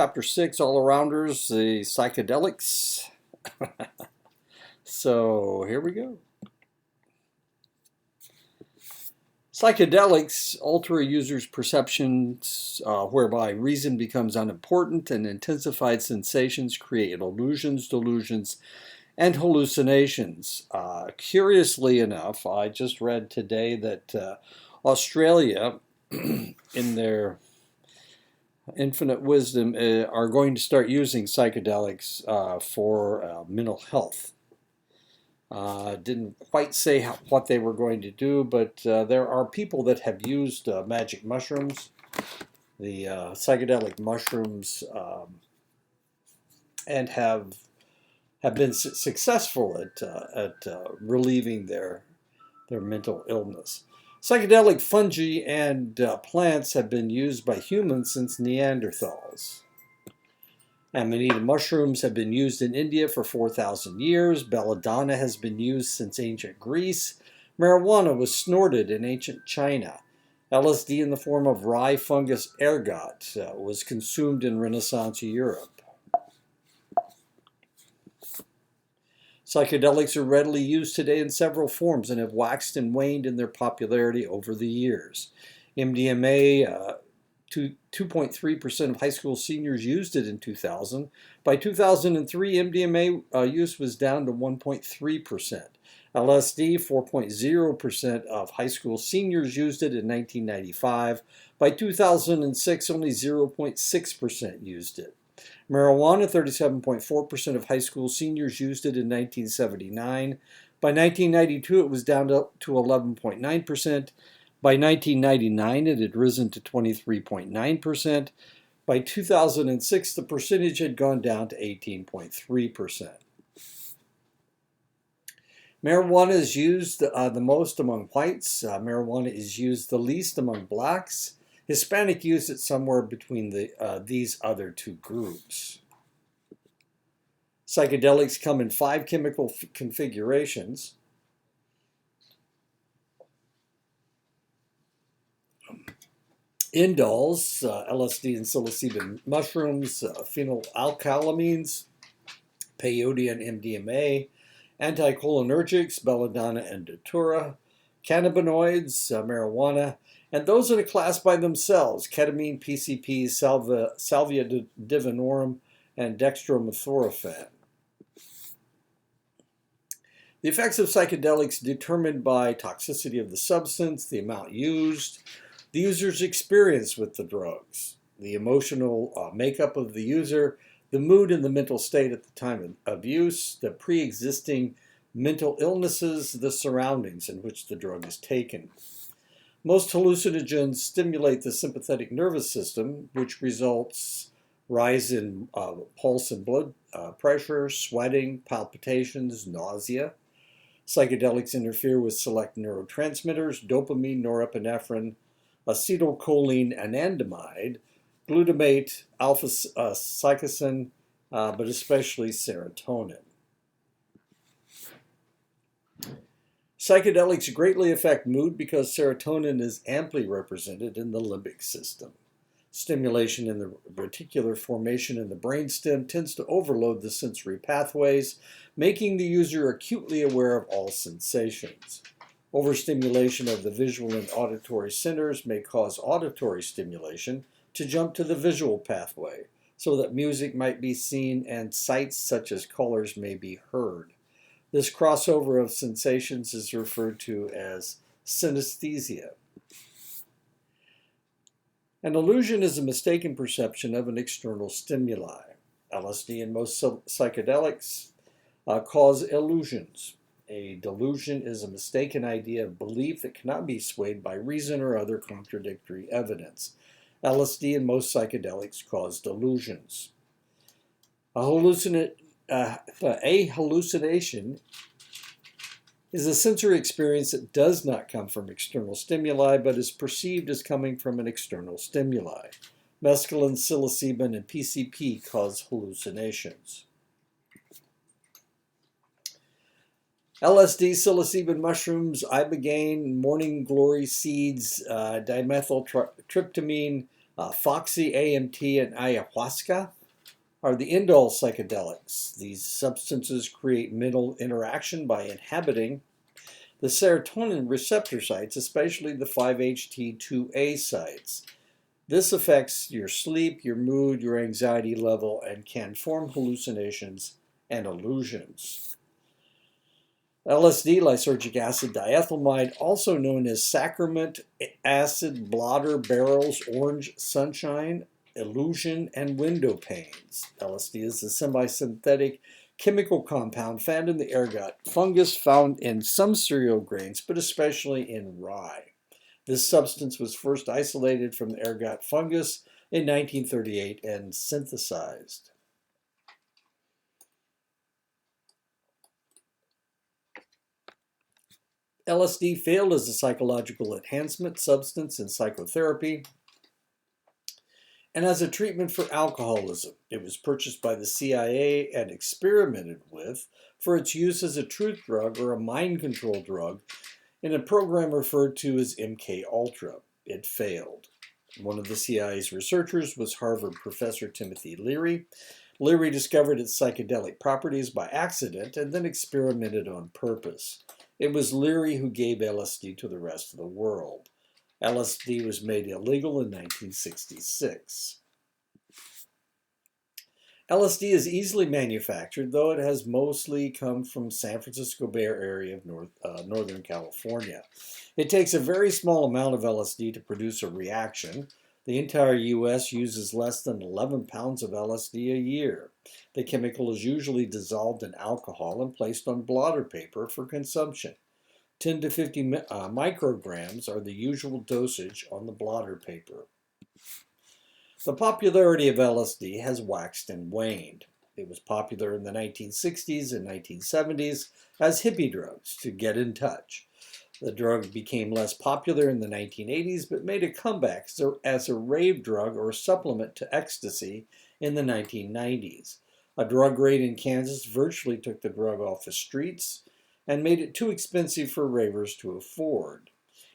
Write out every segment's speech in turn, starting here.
Chapter 6, All-Arounders, the Psychedelics. So here we go. Psychedelics alter a user's perceptions, whereby reason becomes unimportant, and intensified sensations create illusions, delusions, and hallucinations. Curiously enough, I just read today that Australia, in their infinite wisdom, are going to start using psychedelics for mental health. Didn't quite say what they were going to do, but there are people that have used magic mushrooms, the psychedelic mushrooms, and have been successful at relieving their mental illness. Psychedelic fungi and plants have been used by humans since Neanderthals. Amanita mushrooms have been used in India for 4,000 years. Belladonna has been used since ancient Greece. Marijuana was snorted in ancient China. LSD in the form of rye fungus ergot was consumed in Renaissance Europe. Psychedelics are readily used today in several forms and have waxed and waned in their popularity over the years. MDMA, 2.3% of high school seniors used it in 2000. By 2003, MDMA use was down to 1.3%. LSD, 4.0% of high school seniors used it in 1995. By 2006, only 0.6% used it. Marijuana, 37.4% of high school seniors used it in 1979. By 1992, it was down to 11.9%. By 1999, it had risen to 23.9%. By 2006, the percentage had gone down to 18.3%. Marijuana is used the most among whites. Marijuana is used the least among blacks. Hispanic use it somewhere between these other two groups. Psychedelics come in 5 chemical configurations. Indoles, LSD and psilocybin mushrooms, phenylalkylamines, peyote and MDMA, anticholinergics, belladonna and datura, cannabinoids, marijuana, and those in a class by themselves, ketamine, PCP, salvia divinorum, and dextromethorphan. The effects of psychedelics determined by toxicity of the substance, the amount used, the user's experience with the drugs, the emotional makeup of the user, the mood and the mental state at the time of use, the pre-existing mental illnesses, the surroundings in which the drug is taken. Most hallucinogens stimulate the sympathetic nervous system, which results rise in pulse and blood pressure, sweating, palpitations, nausea. Psychedelics interfere with select neurotransmitters, dopamine, norepinephrine, acetylcholine anandamide, glutamate, alpha-cytosine, but especially serotonin. Psychedelics greatly affect mood because serotonin is amply represented in the limbic system. Stimulation in the reticular formation in the brainstem tends to overload the sensory pathways, making the user acutely aware of all sensations. Overstimulation of the visual and auditory centers may cause auditory stimulation to jump to the visual pathway, so that music might be seen and sights such as colors may be heard. This crossover of sensations is referred to as synesthesia. An illusion is a mistaken perception of an external stimuli. LSD and most psychedelics cause illusions. A delusion is a mistaken idea of belief that cannot be swayed by reason or other contradictory evidence. LSD and most psychedelics cause delusions. A hallucination is a sensory experience that does not come from external stimuli, but is perceived as coming from an external stimuli. Mescaline, psilocybin, and PCP cause hallucinations. LSD, psilocybin mushrooms, ibogaine, morning glory seeds, dimethyltryptamine, Foxy, AMT, and ayahuasca are the indole psychedelics. These substances create mental interaction by inhabiting the serotonin receptor sites, especially the 5-HT2A sites. This affects your sleep, your mood, your anxiety level, and can form hallucinations and illusions. LSD, lysergic acid diethylamide, also known as sacrament, acid, blotter, barrels, orange sunshine, illusion, and window panes. LSD is a semi-synthetic chemical compound found in the ergot fungus found in some cereal grains, but especially in rye. This substance was first isolated from the ergot fungus in 1938 and synthesized. LSD failed as a psychological enhancement substance in psychotherapy and as a treatment for alcoholism. It was purchased by the CIA and experimented with for its use as a truth drug or a mind control drug in a program referred to as MK Ultra. It failed. One of the CIA's researchers was Harvard professor Timothy Leary. Leary discovered its psychedelic properties by accident and then experimented on purpose. It was Leary who gave LSD to the rest of the world. LSD was made illegal in 1966. LSD is easily manufactured, though it has mostly come from San Francisco Bay Area of Northern California. It takes a very small amount of LSD to produce a reaction. The entire U.S. uses less than 11 pounds of LSD a year. The chemical is usually dissolved in alcohol and placed on blotter paper for consumption. 10 to 50 micrograms are the usual dosage on the blotter paper. The popularity of LSD has waxed and waned. It was popular in the 1960s and 1970s as hippie drugs to get in touch. The drug became less popular in the 1980s, but made a comeback as a rave drug or supplement to ecstasy in the 1990s. A drug raid in Kansas virtually took the drug off the streets and made it too expensive for ravers to afford.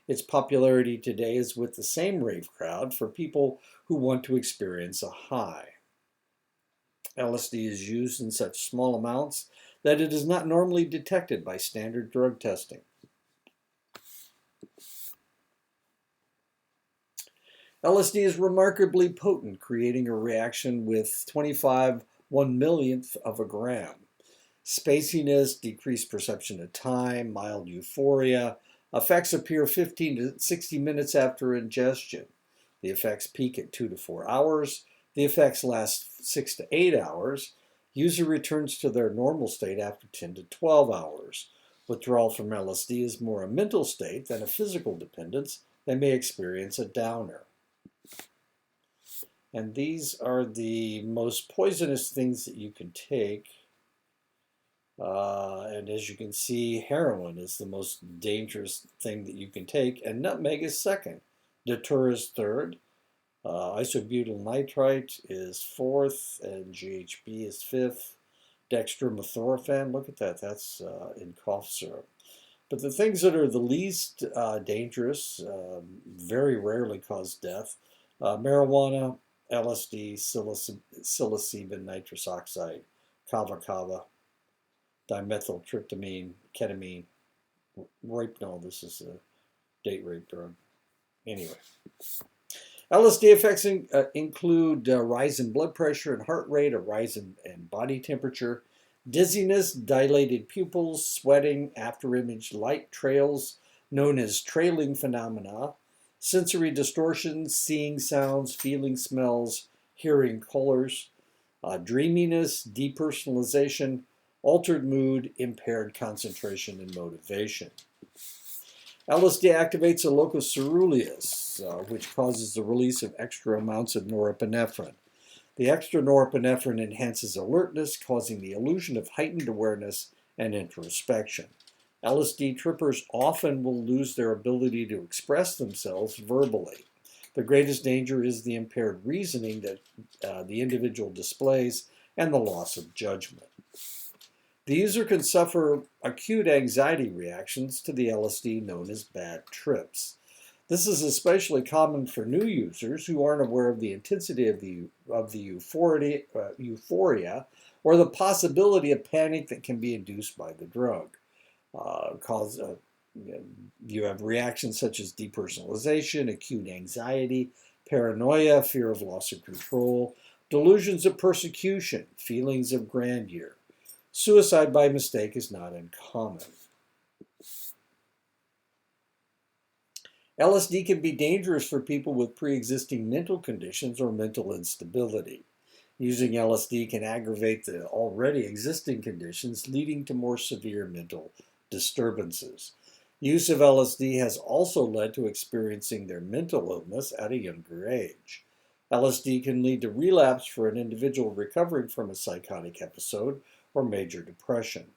Its popularity today is with the same rave crowd for people who want to experience a high. LSD is used in such small amounts that it is not normally detected by standard drug testing. LSD is remarkably potent, creating a reaction with 25 1/millionth of a gram. Spaciness, decreased perception of time, mild euphoria. Effects appear 15 to 60 minutes after ingestion. The effects peak at 2 to 4 hours. The effects last 6 to 8 hours. User returns to their normal state after 10 to 12 hours. Withdrawal from LSD is more a mental state than a physical dependence. They may experience a downer. And these are the most poisonous things that you can take. And as you can see, heroin is the most dangerous thing that you can take, and nutmeg is second. Datura is third. Isobutyl nitrite is fourth, and GHB is fifth. Dextromethorphan, look at that, that's in cough syrup. But the things that are the least dangerous, very rarely cause death, marijuana, LSD, psilocybin, nitrous oxide, kava, dimethyltryptamine, ketamine, Rohypnol. This is a date rape drug. Anyway, LSD effects include rise in blood pressure and heart rate, a rise in body temperature, dizziness, dilated pupils, sweating, after-image light trails, known as trailing phenomena, sensory distortions, seeing sounds, feeling smells, hearing colors, dreaminess, depersonalization, altered mood, impaired concentration, and motivation. LSD activates the locus coeruleus, which causes the release of extra amounts of norepinephrine. The extra norepinephrine enhances alertness, causing the illusion of heightened awareness and introspection. LSD trippers often will lose their ability to express themselves verbally. The greatest danger is the impaired reasoning that the individual displays and the loss of judgment. The user can suffer acute anxiety reactions to the LSD known as bad trips. This is especially common for new users who aren't aware of the intensity of the euphoria or the possibility of panic that can be induced by the drug. Cause You have reactions such as depersonalization, acute anxiety, paranoia, fear of loss of control, delusions of persecution, feelings of grandeur. Suicide by mistake is not uncommon. LSD can be dangerous for people with pre-existing mental conditions or mental instability. Using LSD can aggravate the already existing conditions, leading to more severe mental disturbances. Use of LSD has also led to experiencing their mental illness at a younger age. LSD can lead to relapse for an individual recovering from a psychotic episode or major depression.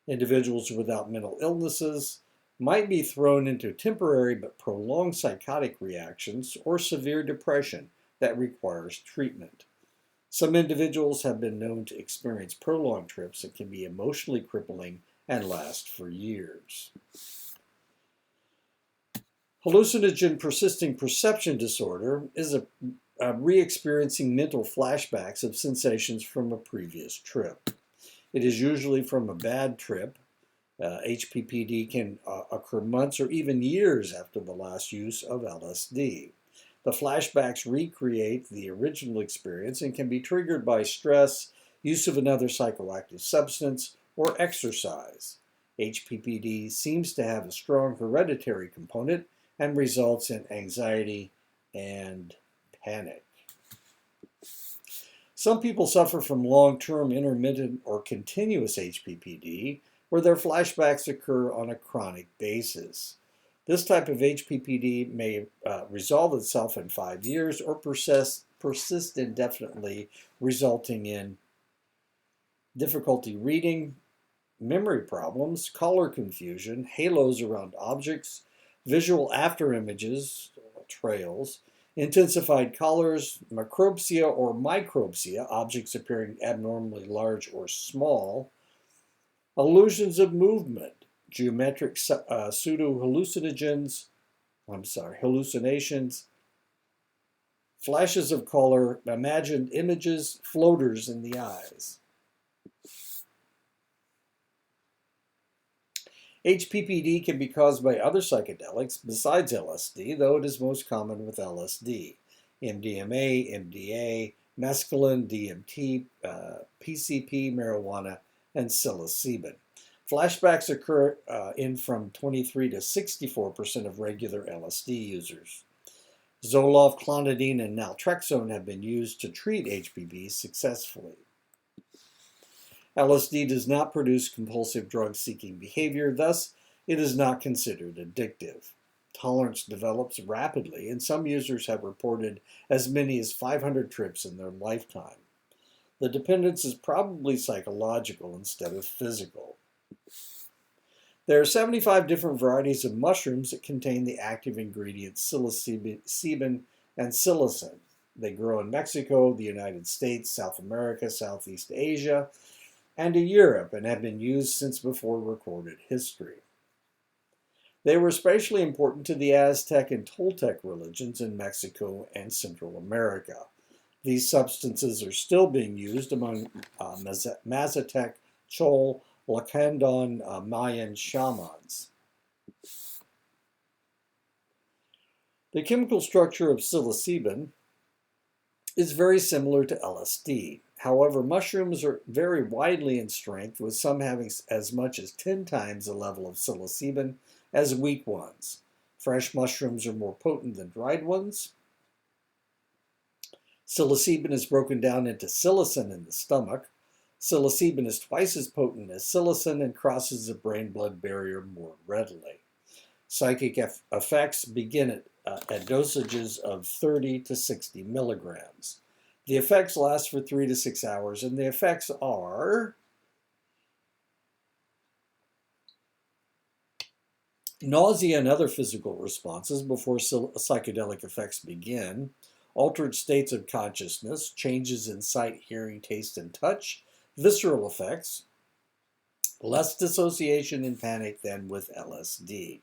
Individuals without mental illnesses might be thrown into temporary but prolonged psychotic reactions or severe depression that requires treatment. Some individuals have been known to experience prolonged trips that can be emotionally crippling and last for years. Hallucinogen persisting perception disorder is a re-experiencing mental flashbacks of sensations from a previous trip. It is usually from a bad trip. HPPD can occur months or even years after the last use of LSD. The flashbacks recreate the original experience and can be triggered by stress, use of another psychoactive substance, or exercise. HPPD seems to have a strong hereditary component and results in anxiety and panic. Some people suffer from long-term, intermittent, or continuous HPPD, where their flashbacks occur on a chronic basis. This type of HPPD may resolve itself in 5 years or persist indefinitely, resulting in difficulty reading, memory problems, color confusion, halos around objects, visual afterimages, trails, intensified colors, macropsia or micropsia, objects appearing abnormally large or small, illusions of movement, geometric hallucinations, flashes of color, imagined images, floaters in the eyes. HPPD can be caused by other psychedelics besides LSD, though it is most common with LSD. MDMA, MDA, mescaline, DMT, PCP, marijuana, and psilocybin. Flashbacks occur in from 23 to 64% of regular LSD users. Zoloft, clonidine, and naltrexone have been used to treat HPV successfully. LSD does not produce compulsive drug-seeking behavior, thus it is not considered addictive. Tolerance develops rapidly, and some users have reported as many as 500 trips in their lifetime. The dependence is probably psychological instead of physical. There are 75 different varieties of mushrooms that contain the active ingredients psilocybin and psilocin. They grow in Mexico, the United States, South America, Southeast Asia, and in Europe, and have been used since before recorded history. They were especially important to the Aztec and Toltec religions in Mexico and Central America. These substances are still being used among Mazatec, Chol, Lacandon, Mayan shamans. The chemical structure of psilocybin is very similar to LSD. However, mushrooms vary widely in strength, with some having as much as 10 times the level of psilocybin as weak ones. Fresh mushrooms are more potent than dried ones. Psilocybin is broken down into psilocin in the stomach. Psilocybin is twice as potent as psilocin and crosses the brain-blood barrier more readily. Psychic effects begin at dosages of 30 to 60 milligrams. The effects last for 3 to 6 hours, and the effects are nausea and other physical responses before psychedelic effects begin, altered states of consciousness, changes in sight, hearing, taste, and touch, visceral effects, less dissociation and panic than with LSD.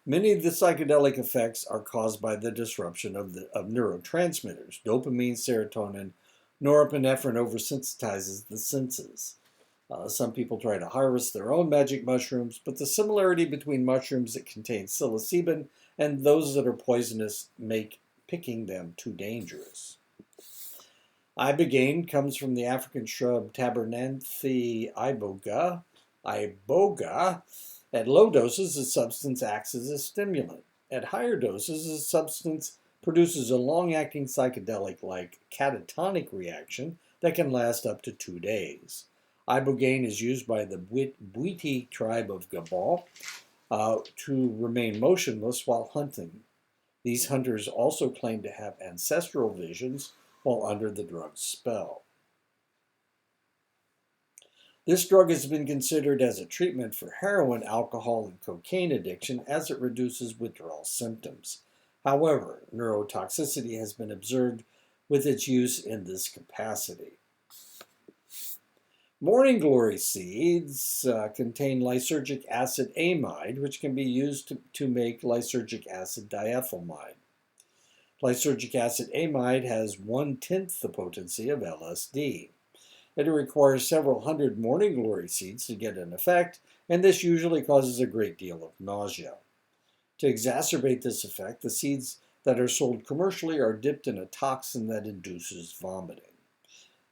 Many of the psychedelic effects are caused by the disruption of neurotransmitters. Dopamine, serotonin, norepinephrine oversensitizes the senses. Some people try to harvest their own magic mushrooms, but the similarity between mushrooms that contain psilocybin and those that are poisonous make picking them too dangerous. Ibogaine comes from the African shrub Tabernanthe iboga. At low doses, the substance acts as a stimulant. At higher doses, the substance produces a long-acting psychedelic-like catatonic reaction that can last up to 2 days. Ibogaine is used by the Bwiti tribe of Gabon to remain motionless while hunting. These hunters also claim to have ancestral visions while under the drug's spell. This drug has been considered as a treatment for heroin, alcohol, and cocaine addiction as it reduces withdrawal symptoms. However, neurotoxicity has been observed with its use in this capacity. Morning glory seeds contain lysergic acid amide, which can be used to make lysergic acid diethylmide. Lysergic acid amide has 1/10 the potency of LSD. It requires several hundred morning glory seeds to get an effect, and this usually causes a great deal of nausea. To exacerbate this effect, the seeds that are sold commercially are dipped in a toxin that induces vomiting.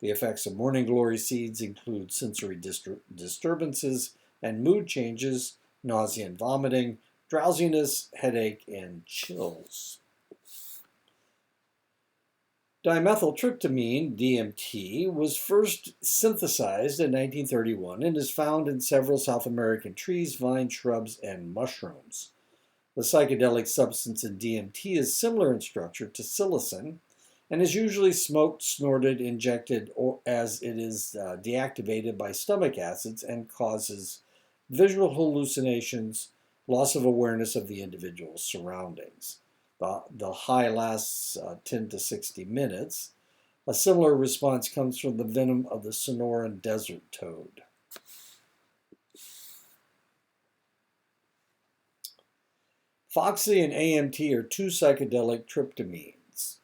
The effects of morning glory seeds include sensory disturbances and mood changes, nausea and vomiting, drowsiness, headache, and chills. Dimethyltryptamine, DMT, was first synthesized in 1931 and is found in several South American trees, vines, shrubs, and mushrooms. The psychedelic substance in DMT is similar in structure to psilocin and is usually smoked, snorted, injected, or as it is deactivated by stomach acids and causes visual hallucinations, loss of awareness of the individual's surroundings. The high lasts 10 to 60 minutes. A similar response comes from the venom of the Sonoran desert toad. Foxy and AMT are two psychedelic tryptamines.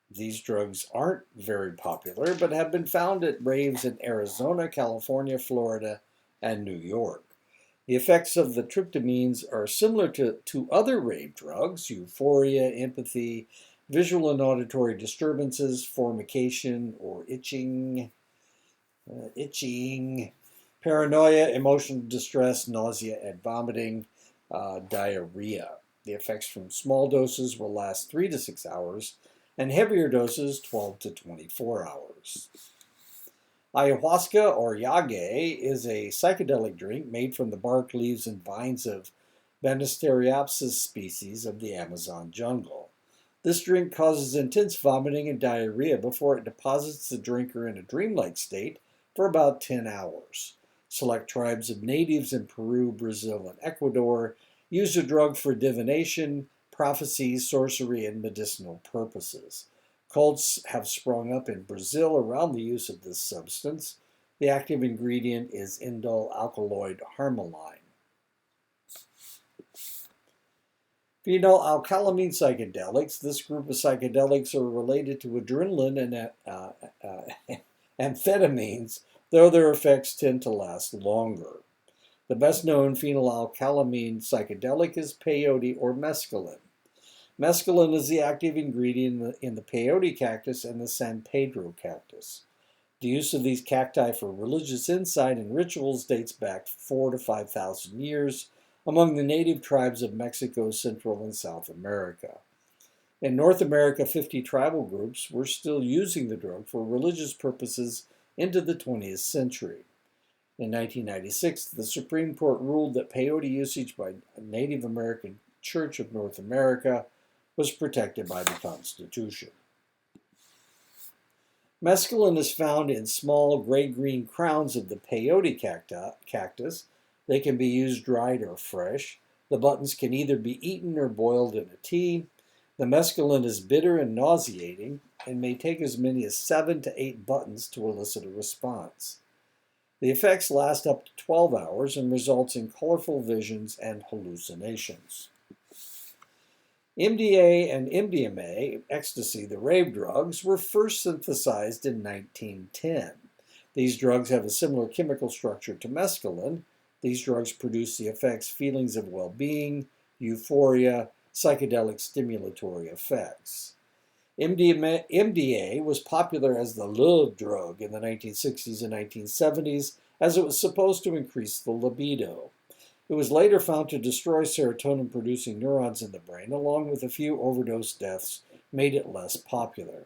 These drugs aren't very popular, but have been found at raves in Arizona, California, Florida, and New York. The effects of the tryptamines are similar to other rave drugs: euphoria, empathy, visual and auditory disturbances, formication or itching, paranoia, emotional distress, nausea and vomiting, diarrhea. The effects from small doses will last 3 to 6 hours, and heavier doses 12 to 24 hours. Ayahuasca, or yagé, is a psychedelic drink made from the bark, leaves, and vines of Banisteriopsis species of the Amazon jungle. This drink causes intense vomiting and diarrhea before it deposits the drinker in a dreamlike state for about 10 hours. Select tribes of natives in Peru, Brazil, and Ecuador use the drug for divination, prophecy, sorcery, and medicinal purposes. Cults have sprung up in Brazil around the use of this substance. The active ingredient is indole alkaloid harmaline. Phenylalkylamine psychedelics. This group of psychedelics are related to adrenaline and amphetamines, though their effects tend to last longer. The best known phenylalkylamine psychedelic is peyote or mescaline. Mescaline is the active ingredient in the peyote cactus and the San Pedro cactus. The use of these cacti for religious insight and rituals dates back 4,000 to 5,000 years among the native tribes of Mexico, Central, and South America. In North America, 50 tribal groups were still using the drug for religious purposes into the 20th century. In 1996, the Supreme Court ruled that peyote usage by Native American Church of North America was protected by the Constitution. Mescaline is found in small gray-green crowns of the peyote cactus. They can be used dried or fresh. The buttons can either be eaten or boiled in a tea. The mescaline is bitter and nauseating and may take as many as 7 to 8 buttons to elicit a response. The effects last up to 12 hours and results in colorful visions and hallucinations. MDA and MDMA, ecstasy, the rave drugs, were first synthesized in 1910. These drugs have a similar chemical structure to mescaline. These drugs produce the effects, feelings of well-being, euphoria, psychedelic stimulatory effects. MDA was popular as the love drug in the 1960s and 1970s as it was supposed to increase the libido. It was later found to destroy serotonin-producing neurons in the brain, along with a few overdose deaths made it less popular.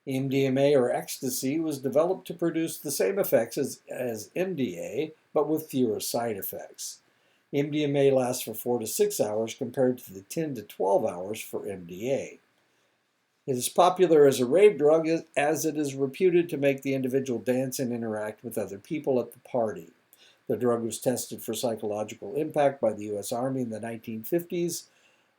MDMA, or ecstasy, was developed to produce the same effects as MDA, but with fewer side effects. MDMA lasts for 4 to 6 hours compared to the 10 to 12 hours for MDA. It is popular as a rave drug as it is reputed to make the individual dance and interact with other people at the party. The drug was tested for psychological impact by the U.S. Army in the 1950s,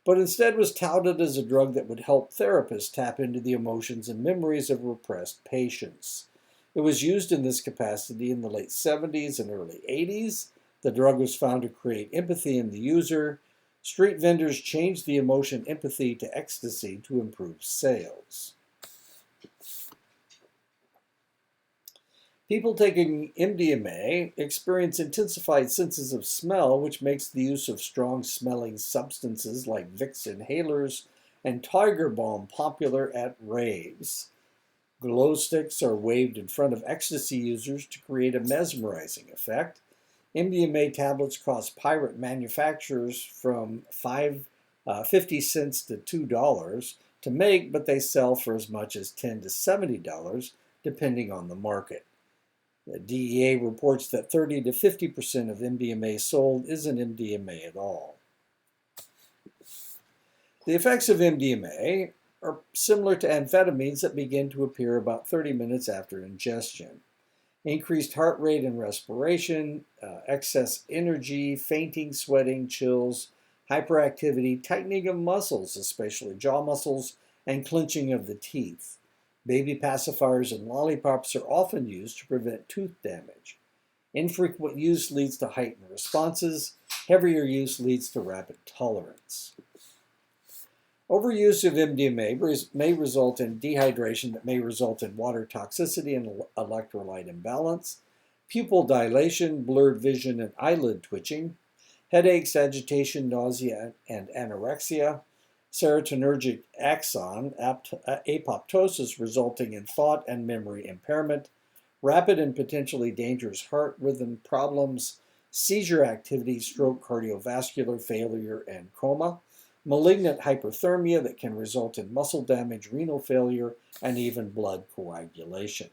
but instead was touted as a drug that would help therapists tap into the emotions and memories of repressed patients. It was used in this capacity in the late 70s and early 80s. The drug was found to create empathy in the user. Street vendors changed the emotion empathy to ecstasy to improve sales. People taking MDMA experience intensified senses of smell, which makes the use of strong-smelling substances like Vicks inhalers and Tiger Balm popular at raves. Glow sticks are waved in front of ecstasy users to create a mesmerizing effect. MDMA tablets cost pirate manufacturers from 50 cents to $2 to make, but they sell for as much as $10 to $70, depending on the market. The DEA reports that 30 to 50% of MDMA sold isn't MDMA at all. The effects of MDMA are similar to amphetamines that begin to appear about 30 minutes after ingestion. Increased heart rate and respiration, excess energy, fainting, sweating, chills, hyperactivity, tightening of muscles, especially jaw muscles, and clenching of the teeth. Baby pacifiers and lollipops are often used to prevent tooth damage. Infrequent use leads to heightened responses. Heavier use leads to rapid tolerance. Overuse of MDMA may result in dehydration that may result in water toxicity and electrolyte imbalance, pupil dilation, blurred vision, and eyelid twitching, headaches, agitation, nausea, and anorexia, serotonergic axon apoptosis resulting in thought and memory impairment, rapid and potentially dangerous heart rhythm problems, seizure activity, stroke, cardiovascular failure, and coma, malignant hyperthermia that can result in muscle damage, renal failure, and even blood coagulation.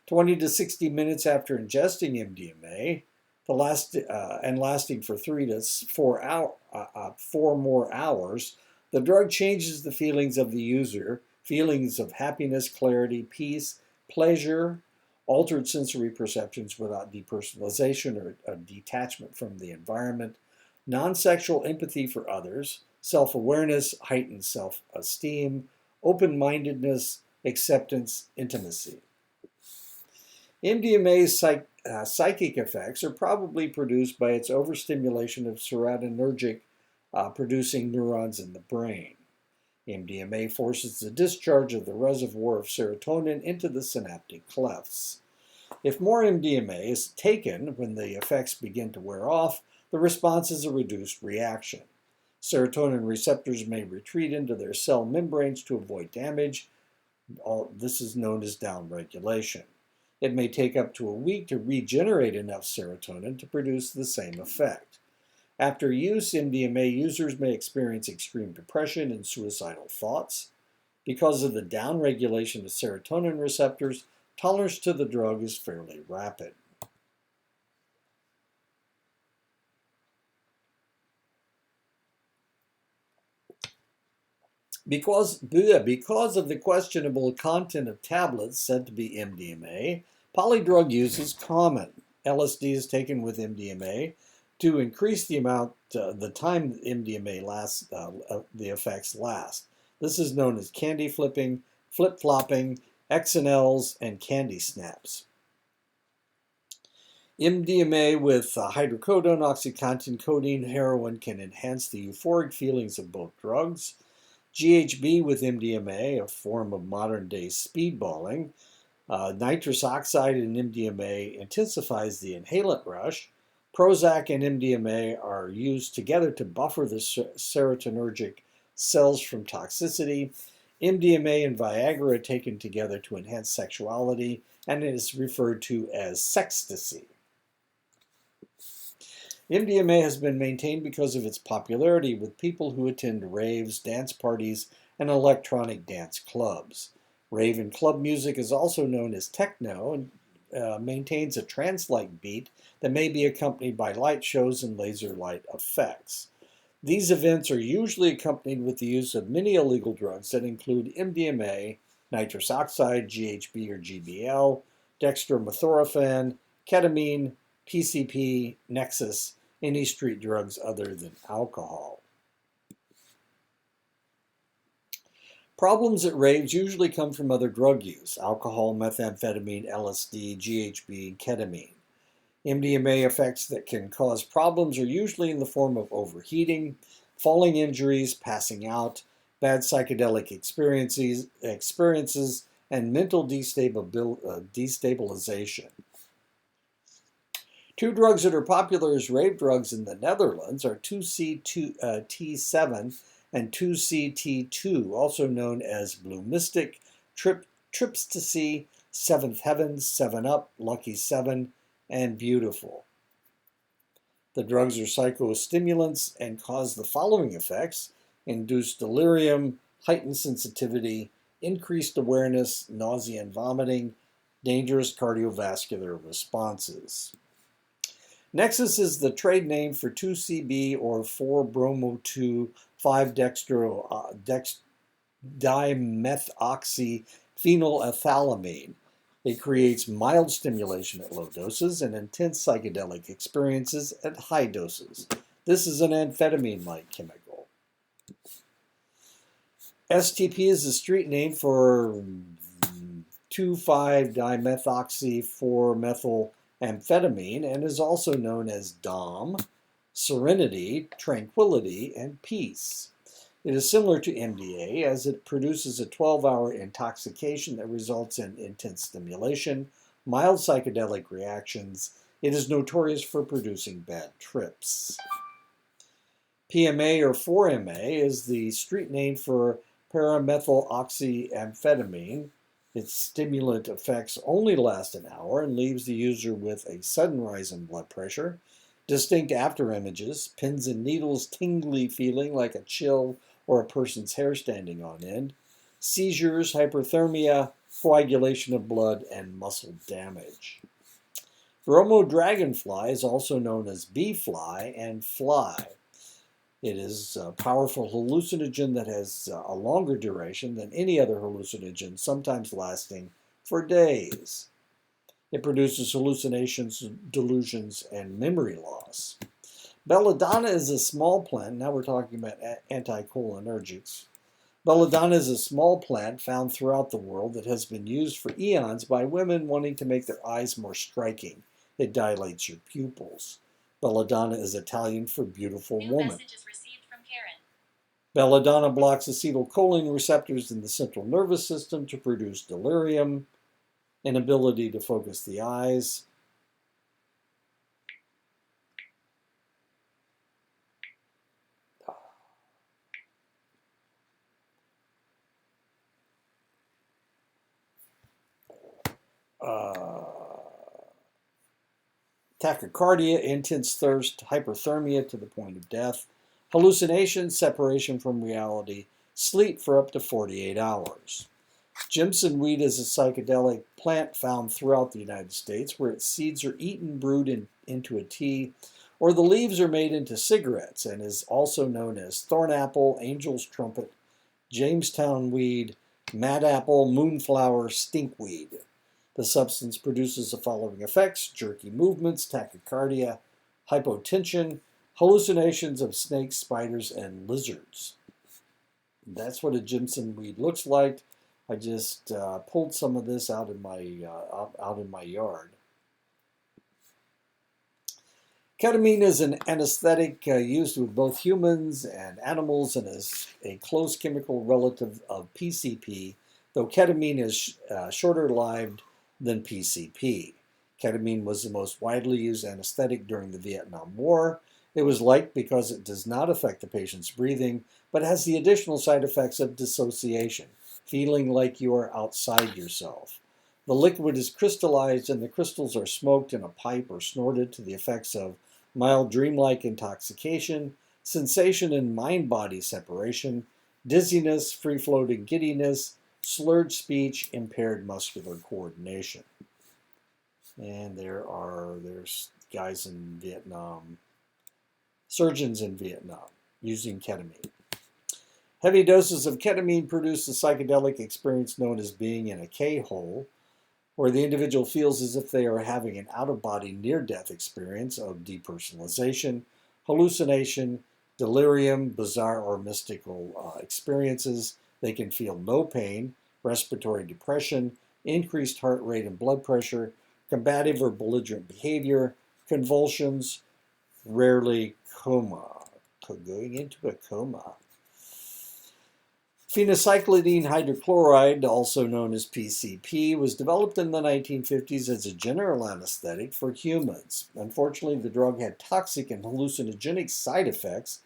20 to 60 minutes after ingesting MDMA, lasting for 3 to 4 more hours, the drug changes the feelings of the user, feelings of happiness, clarity, peace, pleasure, altered sensory perceptions without depersonalization or detachment from the environment, non-sexual empathy for others, self-awareness, heightened self-esteem, open-mindedness, acceptance, intimacy. MDMA's psychic effects are probably produced by its overstimulation of serotonergic producing neurons in the brain. MDMA forces the discharge of the reservoir of serotonin into the synaptic clefts. If more MDMA is taken when the effects begin to wear off, the response is a reduced reaction. Serotonin receptors may retreat into their cell membranes to avoid damage. This is known as downregulation. It may take up to a week to regenerate enough serotonin to produce the same effect. After use, MDMA users may experience extreme depression and suicidal thoughts. Because of the downregulation of serotonin receptors, tolerance to the drug is fairly rapid. Because of the questionable content of tablets said to be MDMA, polydrug use is common. LSD is taken with MDMA to increase the time MDMA lasts, the effects last. This is known as candy flipping, flip-flopping, XNLs, and candy snaps. MDMA with hydrocodone, OxyContin, codeine, heroin can enhance the euphoric feelings of both drugs. GHB with MDMA, a form of modern day speedballing. Nitrous oxide in MDMA intensifies the inhalant rush. Prozac and MDMA are used together to buffer the serotonergic cells from toxicity. MDMA and Viagra are taken together to enhance sexuality and is referred to as sextasy. MDMA has been maintained because of its popularity with people who attend raves, dance parties, and electronic dance clubs. Rave and club music is also known as techno and maintains a trance-like beat that may be accompanied by light shows and laser light effects. These events are usually accompanied with the use of many illegal drugs that include MDMA, nitrous oxide, GHB or GBL, dextromethorphan, ketamine, PCP, Nexus, any street drugs other than alcohol. Problems at raves usually come from other drug use: alcohol, methamphetamine, LSD, GHB, and ketamine. MDMA effects that can cause problems are usually in the form of overheating, falling injuries, passing out, bad psychedelic experiences and mental destabilization. Two drugs that are popular as rave drugs in the Netherlands are 2C-T7 and 2C-T2, also known as Blue Mystic, Tripstasy, Seventh Heavens, 7-Up, Lucky 7, and Beautiful. The drugs are psychostimulants and cause the following effects: induced delirium, heightened sensitivity, increased awareness, nausea and vomiting, dangerous cardiovascular responses. Nexus is the trade name for 2CB or 4-bromo-2,5-dextrodimethoxyphenylethylamine. It creates mild stimulation at low doses and intense psychedelic experiences at high doses. This is an amphetamine-like chemical. STP is the street name for 2,5-dimethoxy-4-methylamphetamine and is also known as DOM, serenity, tranquility, and peace. It is similar to MDA as it produces a 12-hour intoxication that results in intense stimulation, mild psychedelic reactions. It is notorious for producing bad trips. PMA or 4MA is the street name for paramethyloxyamphetamine. Its stimulant effects only last an hour and leaves the user with a sudden rise in blood pressure, distinct afterimages, pins and needles tingly feeling like a chill or a person's hair standing on end, seizures, hyperthermia, coagulation of blood, and muscle damage. Bromo dragonfly is also known as bee fly and fly. It is a powerful hallucinogen that has a longer duration than any other hallucinogen, sometimes lasting for days. It produces hallucinations, delusions, and memory loss. Belladonna is a small plant. Now we're talking about anticholinergics. Belladonna is a small plant found throughout the world that has been used for eons by women wanting to make their eyes more striking. It dilates your pupils. Belladonna is Italian for beautiful woman. Belladonna blocks acetylcholine receptors in the central nervous system to produce delirium, inability to focus the eyes, tachycardia, intense thirst, hyperthermia to the point of death, hallucinations, separation from reality, sleep for up to 48 hours. Jimson weed is a psychedelic plant found throughout the United States where its seeds are eaten, brewed into a tea, or the leaves are made into cigarettes, and is also known as thornapple, angel's trumpet, Jamestown weed, madapple, moonflower, stinkweed. The substance produces the following effects: jerky movements, tachycardia, hypotension, hallucinations of snakes, spiders, and lizards. That's what a Jimson weed looks like. I just pulled some of this out in my yard. Ketamine is an anesthetic used with both humans and animals and is a close chemical relative of PCP, though ketamine is shorter lived than PCP. Ketamine was the most widely used anesthetic during the Vietnam War. It was liked because it does not affect the patient's breathing, but has the additional side effects of dissociation, feeling like you are outside yourself. The liquid is crystallized and the crystals are smoked in a pipe or snorted to the effects of mild dreamlike intoxication, sensation and mind-body separation, dizziness, free-floating giddiness, slurred speech, impaired muscular coordination. And there's guys in Vietnam, surgeons in Vietnam using ketamine. Heavy doses of ketamine produce a psychedelic experience known as being in a K-hole, where the individual feels as if they are having an out-of-body near-death experience of depersonalization, hallucination, delirium, bizarre or mystical experiences. They can feel no pain, respiratory depression, increased heart rate and blood pressure, combative or belligerent behavior, convulsions, rarely coma. Going into a coma. Phencyclidine hydrochloride, also known as PCP, was developed in the 1950s as a general anesthetic for humans. Unfortunately, the drug had toxic and hallucinogenic side effects,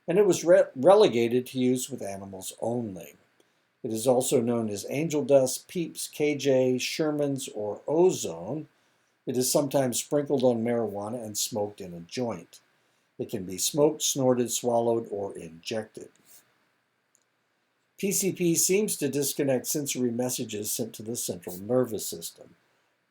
and it was relegated to use with animals only. It is also known as angel dust, peeps, KJ, Sherman's, or ozone. It is sometimes sprinkled on marijuana and smoked in a joint. It can be smoked, snorted, swallowed, or injected. PCP seems to disconnect sensory messages sent to the central nervous system,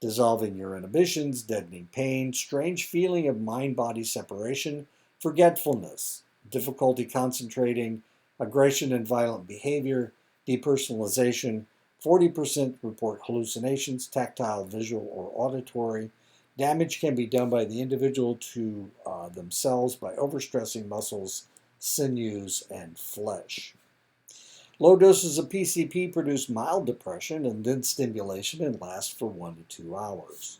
dissolving your inhibitions, deadening pain, strange feeling of mind-body separation, forgetfulness, difficulty concentrating, aggression and violent behavior, depersonalization. 40% report hallucinations, tactile, visual, or auditory. Damage can be done by the individual to themselves by overstressing muscles, sinews, and flesh. Low doses of PCP produce mild depression and then stimulation and last for 1 to 2 hours.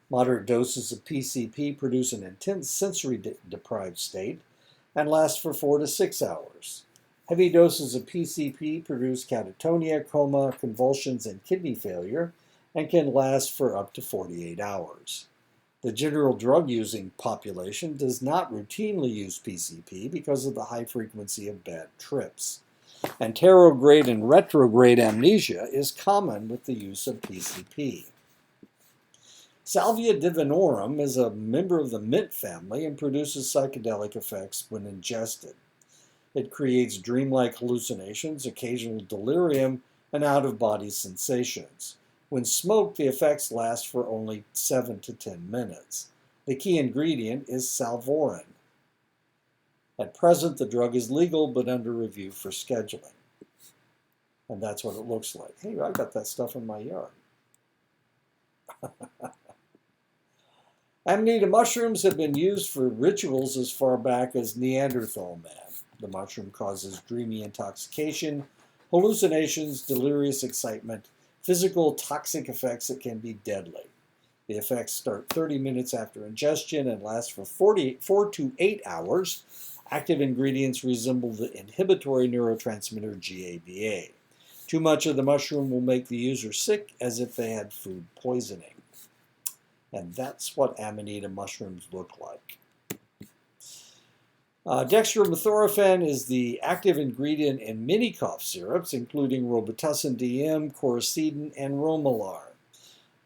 Moderate doses of PCP produce an intense sensory deprived state and last for 4 to 6 hours. Heavy doses of PCP produce catatonia, coma, convulsions, and kidney failure and can last for up to 48 hours. The general drug-using population does not routinely use PCP because of the high frequency of bad trips. Anterograde and retrograde amnesia is common with the use of PCP. Salvia divinorum is a member of the mint family and produces psychedelic effects when ingested. It creates dreamlike hallucinations, occasional delirium, and out-of-body sensations. When smoked, the effects last for only 7 to 10 minutes. The key ingredient is salvorin. At present, the drug is legal but under review for scheduling. And that's what it looks like. Hey, I got that stuff in my yard. Amanita mushrooms have been used for rituals as far back as Neanderthal man. The mushroom causes dreamy intoxication, hallucinations, delirious excitement, physical toxic effects that can be deadly. The effects start 30 minutes after ingestion and last for 4 to 8 hours. Active ingredients resemble the inhibitory neurotransmitter GABA. Too much of the mushroom will make the user sick as if they had food poisoning. And that's what Amanita mushrooms look like. Dextromethorphan is the active ingredient in many cough syrups, including Robitussin DM, Coricidin, and Romalar.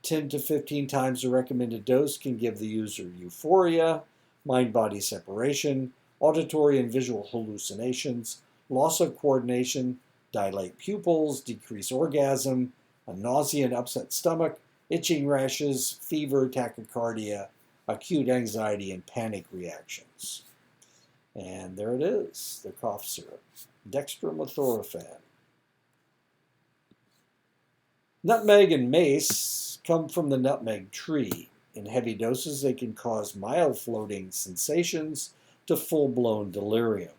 10 to 15 times the recommended dose can give the user euphoria, mind-body separation, auditory and visual hallucinations, loss of coordination, dilate pupils, decrease orgasm, a nausea and upset stomach, itching rashes, fever, tachycardia, acute anxiety, and panic reactions. And there it is, the cough syrup, dextromethorphan. Nutmeg and mace come from the nutmeg tree. In heavy doses, they can cause mild floating sensations to full-blown delirium.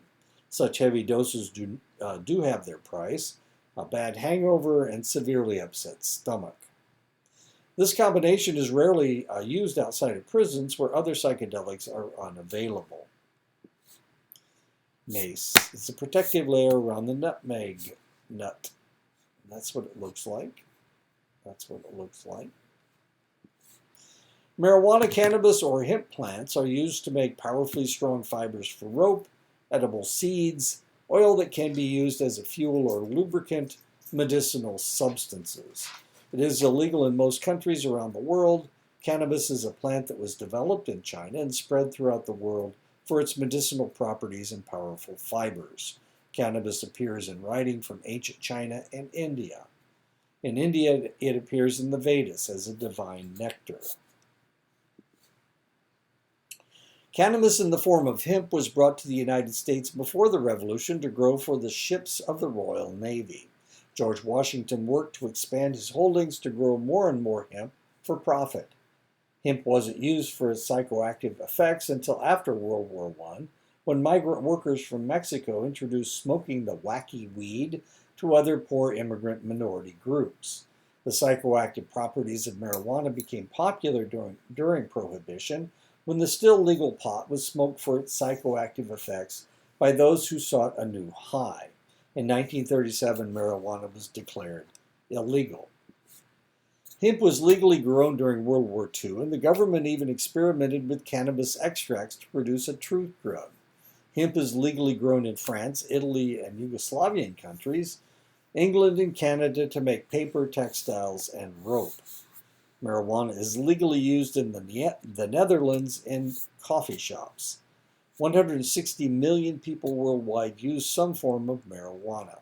Such heavy doses do have their price, a bad hangover and severely upset stomach. This combination is rarely used outside of prisons where other psychedelics are unavailable. Mace. It's a protective layer around the nutmeg nut. That's what it looks like. That's what it looks like. Marijuana, cannabis, or hemp plants are used to make powerfully strong fibers for rope, edible seeds, oil that can be used as a fuel or lubricant, medicinal substances. It is illegal in most countries around the world. Cannabis is a plant that was developed in China and spread throughout the world for its medicinal properties and powerful fibers. Cannabis appears in writing from ancient China and India. In India, it appears in the Vedas as a divine nectar. Cannabis in the form of hemp was brought to the United States before the Revolution to grow for the ships of the Royal Navy. George Washington worked to expand his holdings to grow more and more hemp for profit. Hemp wasn't used for its psychoactive effects until after World War I, when migrant workers from Mexico introduced smoking the wacky weed to other poor immigrant minority groups. The psychoactive properties of marijuana became popular during Prohibition, when the still legal pot was smoked for its psychoactive effects by those who sought a new high. In 1937, marijuana was declared illegal. Hemp was legally grown during World War II, and the government even experimented with cannabis extracts to produce a truth drug. Hemp is legally grown in France, Italy, and Yugoslavian countries, England and Canada to make paper, textiles, and rope. Marijuana is legally used in the Netherlands in coffee shops. 160 million people worldwide use some form of marijuana.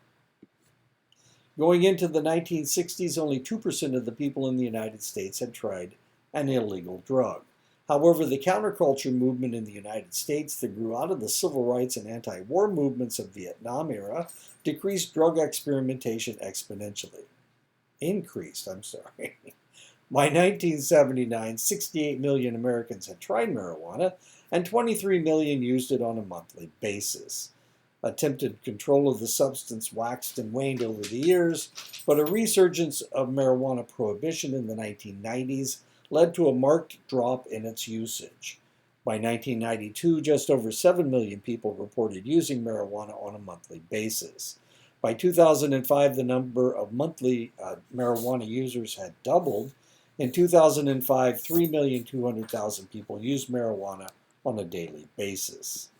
Going into the 1960s, only 2% of the people in the United States had tried an illegal drug. However, the counterculture movement in the United States that grew out of the civil rights and anti-war movements of Vietnam era decreased drug experimentation exponentially. By 1979, 68 million Americans had tried marijuana, and 23 million used it on a monthly basis. Attempted control of the substance waxed and waned over the years, but a resurgence of marijuana prohibition in the 1990s led to a marked drop in its usage. By 1992, just over 7 million people reported using marijuana on a monthly basis. By 2005, the number of monthly marijuana users had doubled. In 2005, 3,200,000 people used marijuana on a daily basis.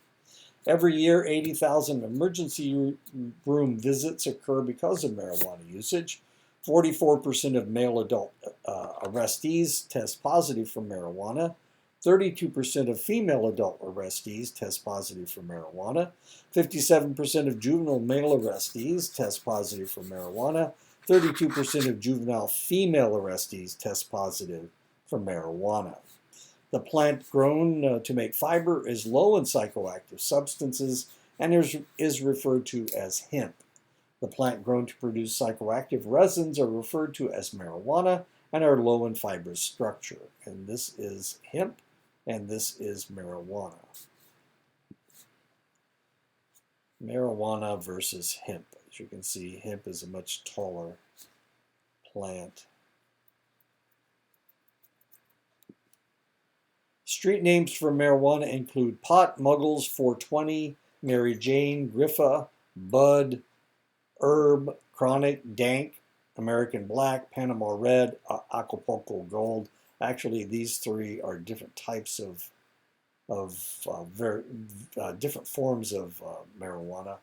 Every year, 80,000 emergency room visits occur because of marijuana usage. 44% of male adult arrestees test positive for marijuana. 32% of female adult arrestees test positive for marijuana. 57% of juvenile male arrestees test positive for marijuana. 32% of juvenile female arrestees test positive for marijuana. The plant grown to make fiber is low in psychoactive substances and is referred to as hemp. The plant grown to produce psychoactive resins are referred to as marijuana and are low in fiber structure. And this is hemp, and this is marijuana. Marijuana versus hemp. As you can see, hemp is a much taller plant. Street names for marijuana include Pot, Muggles, 420, Mary Jane, Griffa, Bud, Herb, Chronic, Dank, American Black, Panama Red, Acapulco Gold. Actually, these three are different types of different forms of marijuana.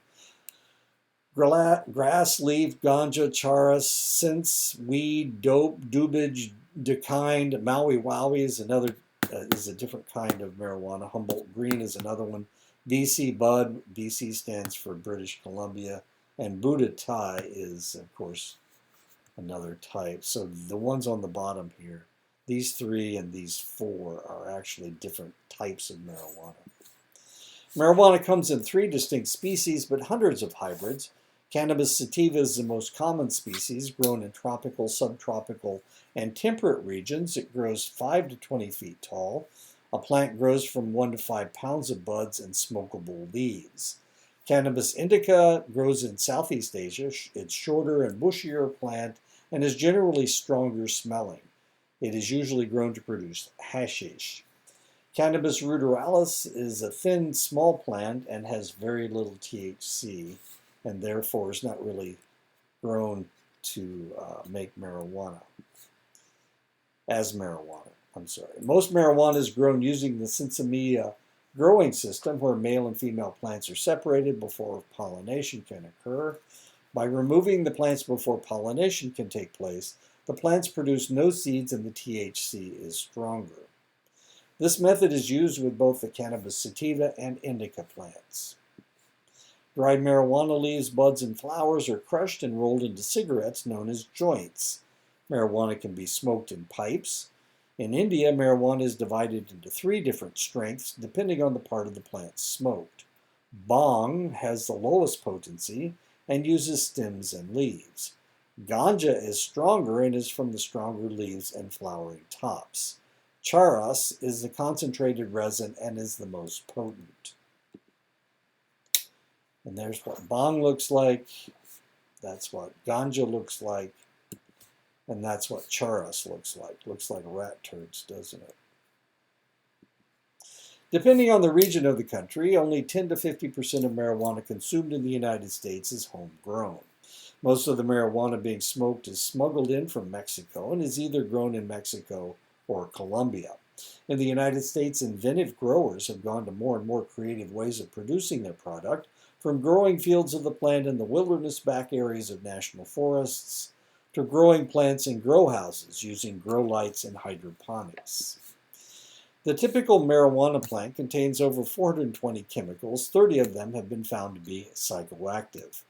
Grass, leaf, ganja, charas, scents, weed, dope, dubage, dekind, Maui Wowie is another. Is a different kind of marijuana. Humboldt Green is another one. BC Bud, BC stands for British Columbia, and Buddha Thai is, of course, another type. So the ones on the bottom here, these three and these four are actually different types of marijuana. Marijuana comes in 3 distinct species, but hundreds of hybrids. Cannabis sativa is the most common species, grown in tropical, subtropical, and temperate regions. It grows 5 to 20 feet tall. A plant grows from 1 to 5 pounds of buds and smokable leaves. Cannabis indica grows in Southeast Asia. It's shorter and bushier plant and is generally stronger smelling. It is usually grown to produce hashish. Cannabis ruderalis is a thin, small plant and has very little THC, and therefore is not really grown to make marijuana. Most marijuana is grown using the sinsemilla growing system, where male and female plants are separated before pollination can occur. By removing the plants before pollination can take place, the plants produce no seeds and the THC is stronger. This method is used with both the cannabis sativa and indica plants. Dried marijuana leaves, buds, and flowers are crushed and rolled into cigarettes known as joints. Marijuana can be smoked in pipes. In India, marijuana is divided into 3 different strengths depending on the part of the plant smoked. Bhang has the lowest potency and uses stems and leaves. Ganja is stronger and is from the stronger leaves and flowering tops. Charas is the concentrated resin and is the most potent. And there's what Bhang looks like. That's what Ganja looks like. And that's what charas looks like. Looks like rat turds, doesn't it? Depending on the region of the country, only 10 to 50% of marijuana consumed in the United States is homegrown. Most of the marijuana being smoked is smuggled in from Mexico and is either grown in Mexico or Colombia. In the United States, inventive growers have gone to more and more creative ways of producing their product, from growing fields of the plant in the wilderness back areas of national forests, to growing plants in grow houses using grow lights and hydroponics. The typical marijuana plant contains over 420 chemicals. 30 of them have been found to be psychoactive.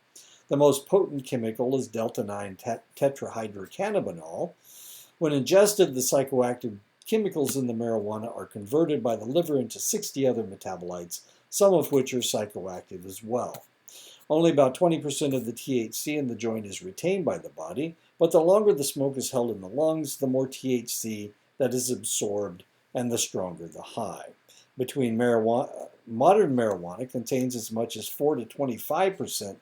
The most potent chemical is delta-9 tetrahydrocannabinol. When ingested, the psychoactive chemicals in the marijuana are converted by the liver into 60 other metabolites, some of which are psychoactive as well. Only about 20% of the THC in the joint is retained by the body, but the longer the smoke is held in the lungs, the more THC that is absorbed and the stronger the high. Modern marijuana contains as much as 4 to 25%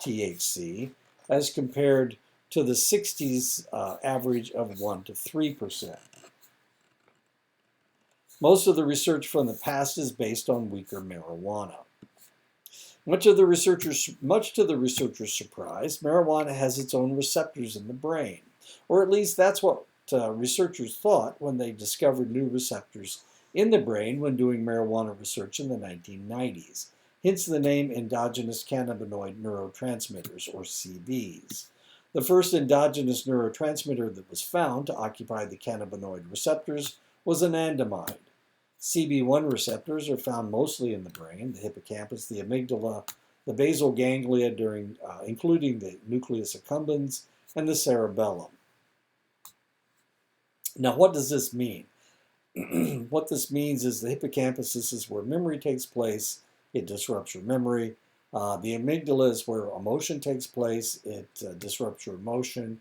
THC as compared to the 60s average of 1 to 3%. Most of the research from the past is based on weaker marijuana. Much to the researchers' surprise, marijuana has its own receptors in the brain, or at least that's what researchers thought when they discovered new receptors in the brain when doing marijuana research in the 1990s. Hence the name endogenous cannabinoid neurotransmitters, or CBs. The first endogenous neurotransmitter that was found to occupy the cannabinoid receptors was anandamide. CB1 receptors are found mostly in the brain, the hippocampus, the amygdala, the basal ganglia, including the nucleus accumbens, and the cerebellum. Now, what does this mean? What this means is the hippocampus, this is where memory takes place. It disrupts your memory. The amygdala is where emotion takes place. It disrupts your emotion.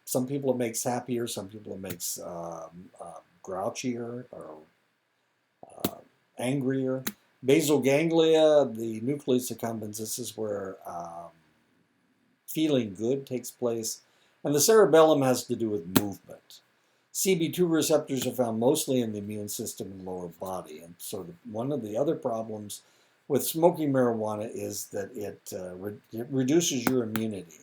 Some people it makes happier. Some people it makes grouchier or angrier. Basal ganglia, the nucleus accumbens, this is where feeling good takes place. And the cerebellum has to do with movement. CB2 receptors are found mostly in the immune system and lower body. And so one of the other problems with smoking marijuana is that it reduces your immunity.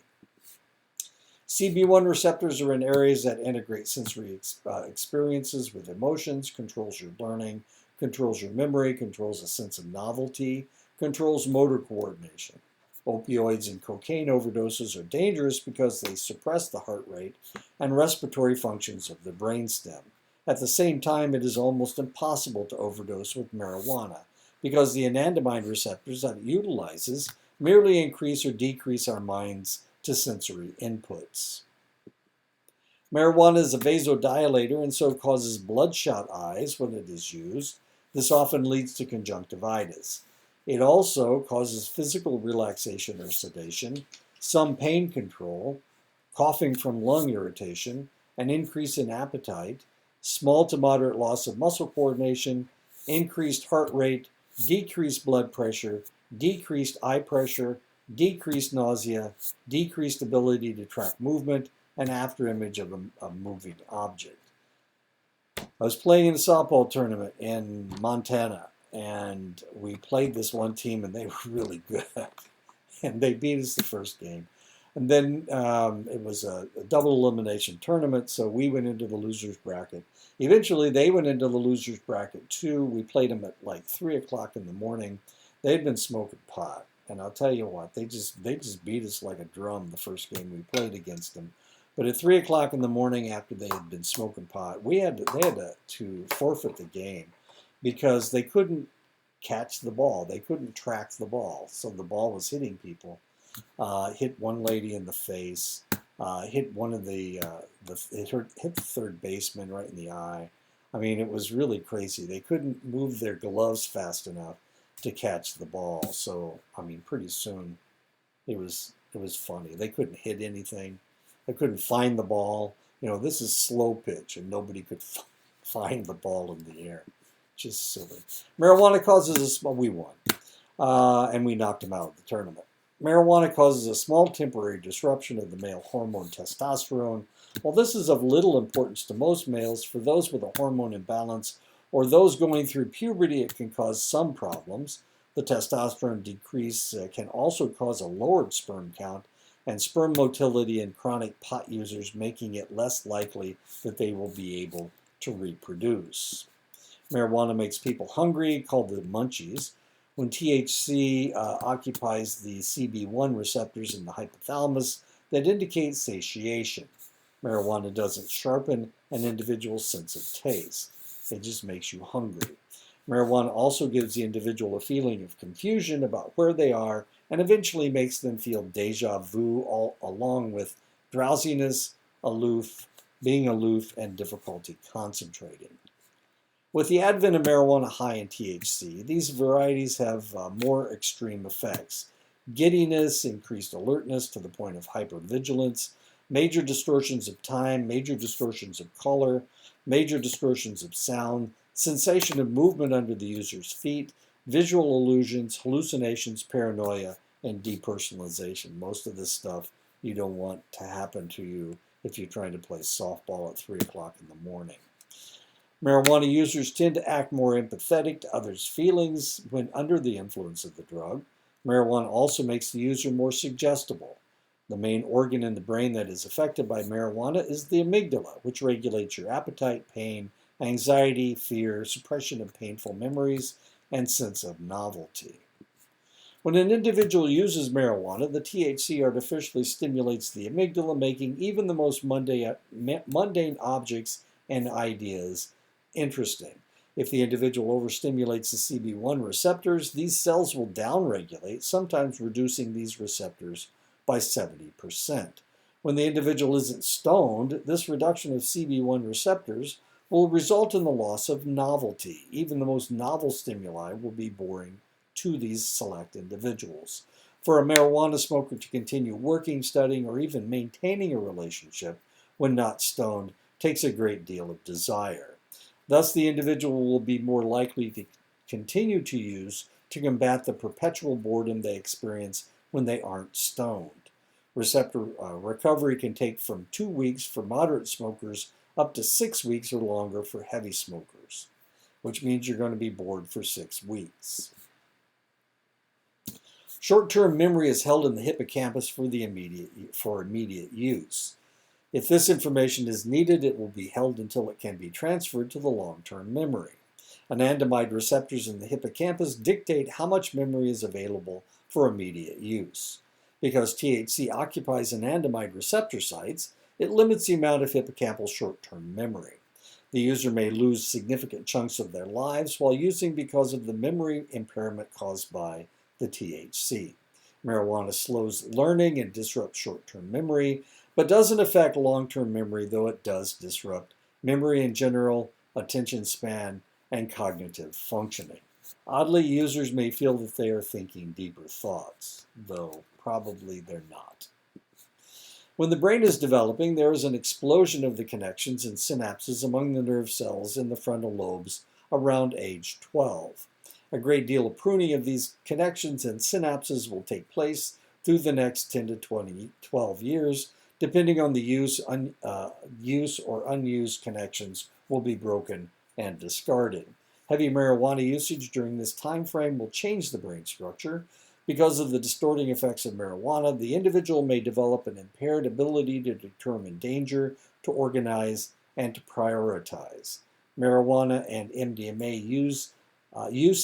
CB1 receptors are in areas that integrate sensory experiences with emotions, controls your learning, controls your memory, controls a sense of novelty, controls motor coordination. Opioids and cocaine overdoses are dangerous because they suppress the heart rate and respiratory functions of the brainstem. At the same time, it is almost impossible to overdose with marijuana because the anandamide receptors that it utilizes merely increase or decrease our minds to sensory inputs. Marijuana is a vasodilator and so causes bloodshot eyes when it is used. This often leads to conjunctivitis. It also causes physical relaxation or sedation, some pain control, coughing from lung irritation, an increase in appetite, small to moderate loss of muscle coordination, increased heart rate, decreased blood pressure, decreased eye pressure, decreased nausea, decreased ability to track movement, and afterimage of a moving object. I was playing in a softball tournament in Montana, and we played this one team, and they were really good, and they beat us the first game. And then it was a double elimination tournament, so we went into the losers bracket. Eventually, they went into the losers bracket too. We played them at like 3 o'clock in the morning. They'd been smoking pot, and I'll tell you what, they just beat us like a drum the first game we played against them. But at 3 o'clock in the morning, after they had been smoking pot, they had to forfeit the game because they couldn't catch the ball. They couldn't track the ball, so the ball was hitting people. Hit one lady in the face. Hit one of hit the third baseman right in the eye. I mean, it was really crazy. They couldn't move their gloves fast enough to catch the ball. So, I mean, pretty soon it was funny. They couldn't hit anything. They couldn't find the ball. You know, this is slow pitch, and nobody could find the ball in the air. Just silly. Marijuana causes a small. We won, and we knocked them out of the tournament. Marijuana causes a small temporary disruption of the male hormone testosterone. While this is of little importance to most males, for those with a hormone imbalance or those going through puberty, it can cause some problems. The testosterone decrease can also cause a lowered sperm count and sperm motility in chronic pot users, making it less likely that they will be able to reproduce. Marijuana makes people hungry, called the munchies. When THC occupies the CB1 receptors in the hypothalamus, that indicates satiation. Marijuana doesn't sharpen an individual's sense of taste. It just makes you hungry. Marijuana also gives the individual a feeling of confusion about where they are and eventually makes them feel deja vu along with drowsiness, being aloof, and difficulty concentrating. With the advent of marijuana high in THC, these varieties have more extreme effects. Giddiness, increased alertness to the point of hypervigilance, major distortions of time, major distortions of color, major distortions of sound, sensation of movement under the user's feet, visual illusions, hallucinations, paranoia, and depersonalization. Most of this stuff you don't want to happen to you if you're trying to play softball at 3 o'clock in the morning. Marijuana users tend to act more empathetic to others' feelings when under the influence of the drug. Marijuana also makes the user more suggestible. The main organ in the brain that is affected by marijuana is the amygdala, which regulates your appetite, pain, anxiety, fear, suppression of painful memories, and sense of novelty. When an individual uses marijuana, the THC artificially stimulates the amygdala, making even the most mundane objects and ideas interesting. If the individual overstimulates the CB1 receptors, these cells will downregulate, sometimes reducing these receptors by 70%. When the individual isn't stoned, this reduction of CB1 receptors will result in the loss of novelty. Even the most novel stimuli will be boring to these select individuals. For a marijuana smoker to continue working, studying, or even maintaining a relationship when not stoned takes a great deal of desire. Thus, the individual will be more likely to continue to use to combat the perpetual boredom they experience when they aren't stoned. Receptor recovery can take from 2 weeks for moderate smokers up to 6 weeks or longer for heavy smokers, which means you're going to be bored for 6 weeks. Short-term memory is held in the hippocampus for immediate use. If this information is needed, it will be held until it can be transferred to the long-term memory. Anandamide receptors in the hippocampus dictate how much memory is available for immediate use. Because THC occupies anandamide receptor sites, it limits the amount of hippocampal short-term memory. The user may lose significant chunks of their lives while using because of the memory impairment caused by the THC. Marijuana slows learning and disrupts short-term memory, but doesn't affect long-term memory, though it does disrupt memory in general, attention span, and cognitive functioning. Oddly, users may feel that they are thinking deeper thoughts, though probably they're not. When the brain is developing, there is an explosion of the connections and synapses among the nerve cells in the frontal lobes around age 12. A great deal of pruning of these connections and synapses will take place through the next 10 to 12 years Depending on the use or unused connections will be broken and discarded. Heavy marijuana usage during this time frame will change the brain structure. Because of the distorting effects of marijuana, the individual may develop an impaired ability to determine danger, to organize, and to prioritize. Marijuana and MDMA use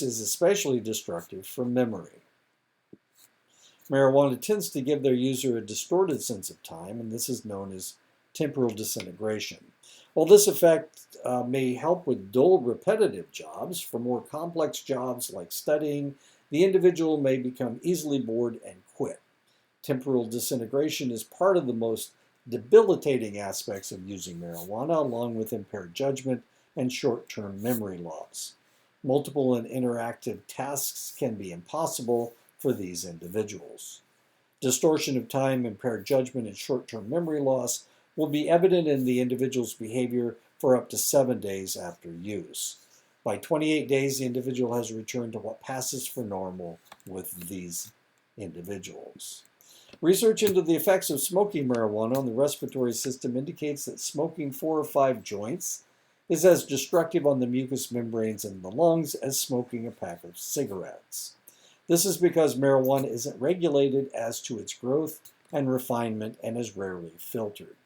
is especially destructive for memory. Marijuana tends to give their user a distorted sense of time, and this is known as temporal disintegration. While this effect may help with dull, repetitive jobs, for more complex jobs like studying, the individual may become easily bored and quit. Temporal disintegration is part of the most debilitating aspects of using marijuana, along with impaired judgment and short-term memory loss. Multiple and interactive tasks can be impossible for these individuals. Distortion of time, impaired judgment, and short-term memory loss will be evident in the individual's behavior for up to 7 days after use. By 28 days, the individual has returned to what passes for normal with these individuals. Research into the effects of smoking marijuana on the respiratory system indicates that smoking 4 or 5 joints is as destructive on the mucous membranes in the lungs as smoking a pack of cigarettes. This is because marijuana isn't regulated as to its growth and refinement and is rarely filtered.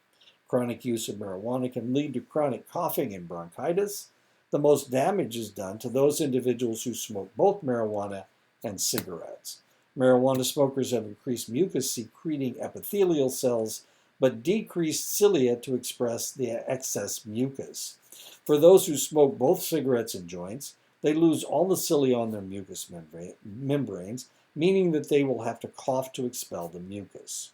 Chronic use of marijuana can lead to chronic coughing and bronchitis. The most damage is done to those individuals who smoke both marijuana and cigarettes. Marijuana smokers have increased mucus-secreting epithelial cells, but decreased cilia to express the excess mucus. For those who smoke both cigarettes and joints, they lose all the cilia on their mucous membranes, meaning that they will have to cough to expel the mucus.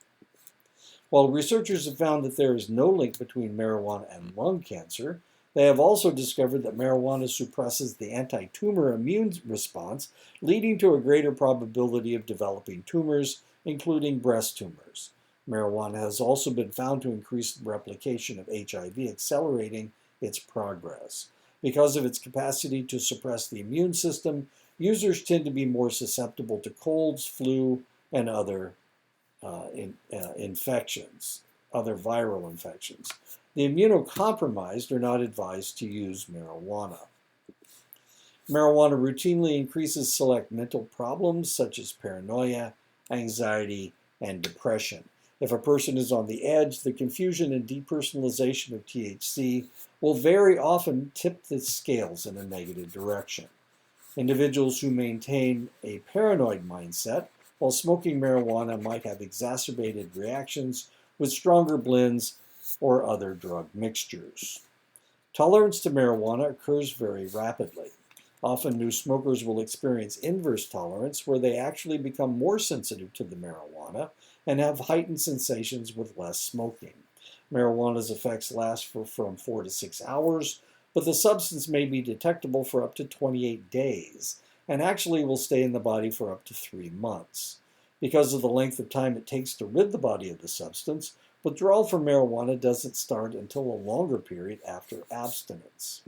While researchers have found that there is no link between marijuana and lung cancer, they have also discovered that marijuana suppresses the anti-tumor immune response, leading to a greater probability of developing tumors, including breast tumors. Marijuana has also been found to increase the replication of HIV, accelerating its progress. Because of its capacity to suppress the immune system, users tend to be more susceptible to colds, flu, and other infections, other viral infections. The immunocompromised are not advised to use marijuana. Marijuana routinely increases select mental problems such as paranoia, anxiety, and depression. If a person is on the edge, the confusion and depersonalization of THC will very often tip the scales in a negative direction. Individuals who maintain a paranoid mindset while smoking marijuana might have exacerbated reactions with stronger blends or other drug mixtures. Tolerance to marijuana occurs very rapidly. Often new smokers will experience inverse tolerance, where they actually become more sensitive to the marijuana and have heightened sensations with less smoking. Marijuana's effects last from 4 to 6 hours, but the substance may be detectable for up to 28 days and actually will stay in the body for up to 3 months. Because of the length of time it takes to rid the body of the substance, withdrawal from marijuana doesn't start until a longer period after abstinence.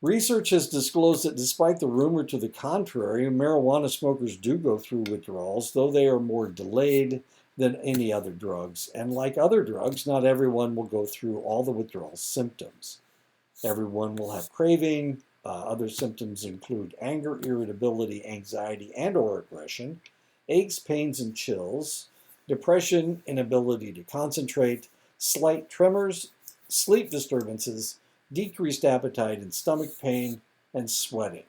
Research has disclosed that despite the rumor to the contrary, marijuana smokers do go through withdrawals, though they are more delayed than any other drugs. And like other drugs, not everyone will go through all the withdrawal symptoms. Everyone will have craving. Other symptoms include anger, irritability, anxiety, and/or aggression, aches, pains, and chills, depression, inability to concentrate, slight tremors, sleep disturbances, decreased appetite and stomach pain, and sweating.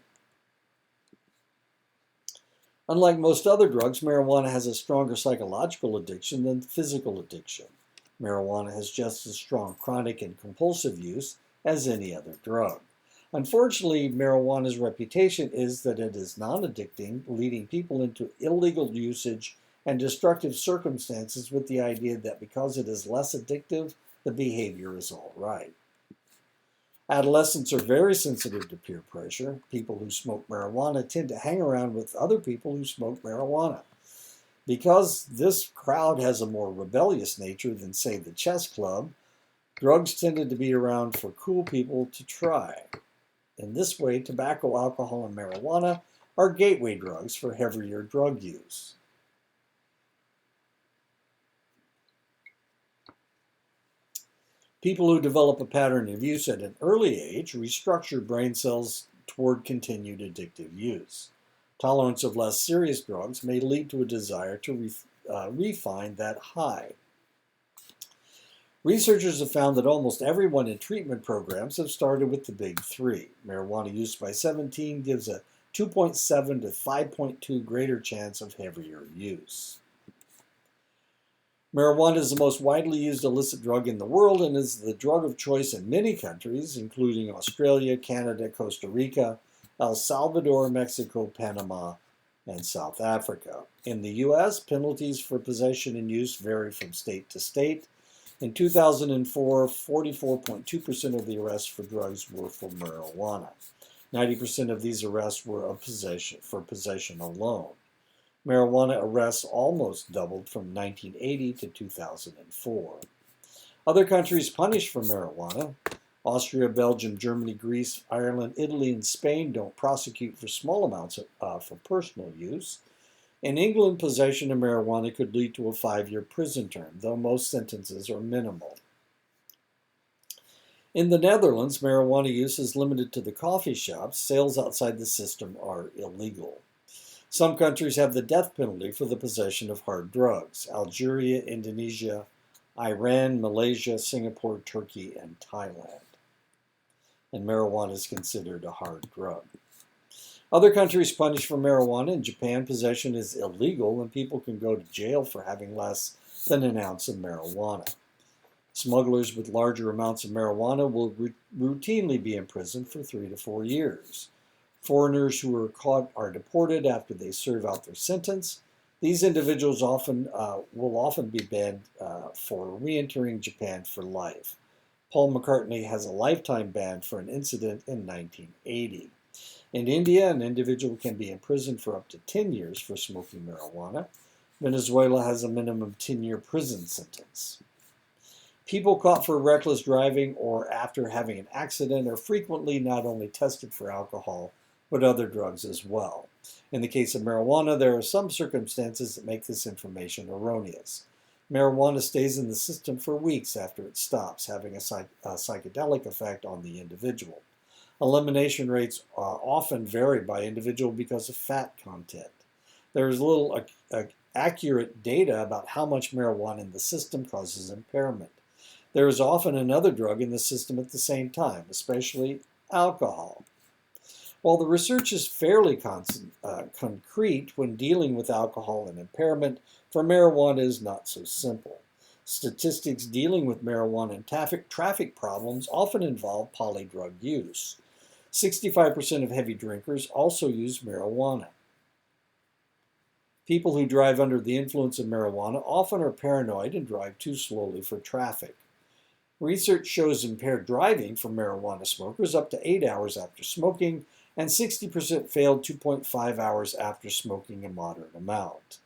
Unlike most other drugs, marijuana has a stronger psychological addiction than physical addiction. Marijuana has just as strong chronic and compulsive use as any other drug. Unfortunately, marijuana's reputation is that it is non-addicting, leading people into illegal usage and destructive circumstances with the idea that because it is less addictive, the behavior is all right. Adolescents are very sensitive to peer pressure. People who smoke marijuana tend to hang around with other people who smoke marijuana. Because this crowd has a more rebellious nature than, say, the chess club, drugs tended to be around for cool people to try. In this way, tobacco, alcohol, and marijuana are gateway drugs for heavier drug use. People who develop a pattern of use at an early age restructure brain cells toward continued addictive use. Tolerance of less serious drugs may lead to a desire to refine that high. Researchers have found that almost everyone in treatment programs have started with the big three. Marijuana use by 17 gives a 2.7 to 5.2 greater chance of heavier use. Marijuana is the most widely used illicit drug in the world and is the drug of choice in many countries, including Australia, Canada, Costa Rica, El Salvador, Mexico, Panama, and South Africa. In the U.S., penalties for possession and use vary from state to state. In 2004, 44.2% of the arrests for drugs were for marijuana. 90% of these arrests were of for possession alone. Marijuana arrests almost doubled from 1980 to 2004. Other countries punished for marijuana. Austria, Belgium, Germany, Greece, Ireland, Italy, and Spain don't prosecute for small amounts for personal use. In England, possession of marijuana could lead to a 5-year prison term, though most sentences are minimal. In the Netherlands, marijuana use is limited to the coffee shops. Sales outside the system are illegal. Some countries have the death penalty for the possession of hard drugs: Algeria, Indonesia, Iran, Malaysia, Singapore, Turkey, and Thailand. And marijuana is considered a hard drug. Other countries punish for marijuana. In Japan, possession is illegal and people can go to jail for having less than an ounce of marijuana. Smugglers with larger amounts of marijuana will routinely be imprisoned for 3 to 4 years. Foreigners who are caught are deported after they serve out their sentence. These individuals will often be banned for re-entering Japan for life. Paul McCartney has a lifetime ban for an incident in 1980. In India, an individual can be imprisoned for up to 10 years for smoking marijuana. Venezuela has a minimum 10-year prison sentence. People caught for reckless driving or after having an accident are frequently not only tested for alcohol, but other drugs as well. In the case of marijuana, there are some circumstances that make this information erroneous. Marijuana stays in the system for weeks after it stops, having a psychedelic effect on the individual. Elimination rates often vary by individual because of fat content. There is little accurate data about how much marijuana in the system causes impairment. There is often another drug in the system at the same time, especially alcohol. While the research is fairly concrete when dealing with alcohol and impairment, for marijuana is not so simple. Statistics dealing with marijuana and traffic problems often involve polydrug use. 65% of heavy drinkers also use marijuana. People who drive under the influence of marijuana often are paranoid and drive too slowly for traffic. Research shows impaired driving for marijuana smokers up to 8 hours after smoking, and 60% failed 2.5 hours after smoking a moderate amount.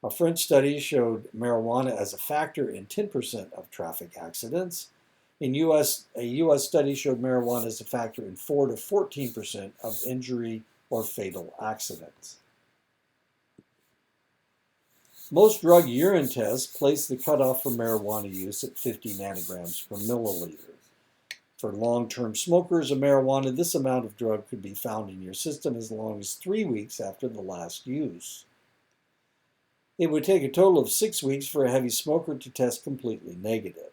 A French study showed marijuana as a factor in 10% of traffic accidents. A U.S. study showed marijuana as a factor in 4 to 14% of injury or fatal accidents. Most drug urine tests place the cutoff for marijuana use at 50 nanograms per milliliter. For long-term smokers of marijuana, this amount of drug could be found in your system as long as 3 weeks after the last use. It would take a total of 6 weeks for a heavy smoker to test completely negative.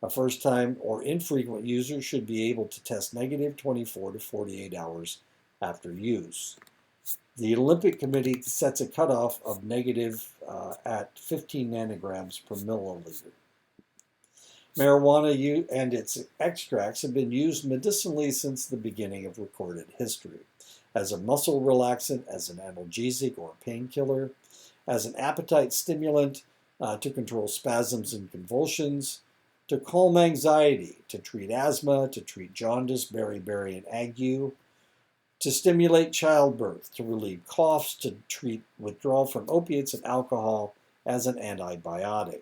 A first-time or infrequent user should be able to test negative 24 to 48 hours after use. The Olympic Committee sets a cutoff of negative at 15 nanograms per milliliter. Marijuana and its extracts have been used medicinally since the beginning of recorded history, as a muscle relaxant, as an analgesic or painkiller, as an appetite stimulant to control spasms and convulsions, to calm anxiety, to treat asthma, to treat jaundice, beriberi, and ague, to stimulate childbirth, to relieve coughs, to treat withdrawal from opiates and alcohol as an antibiotic.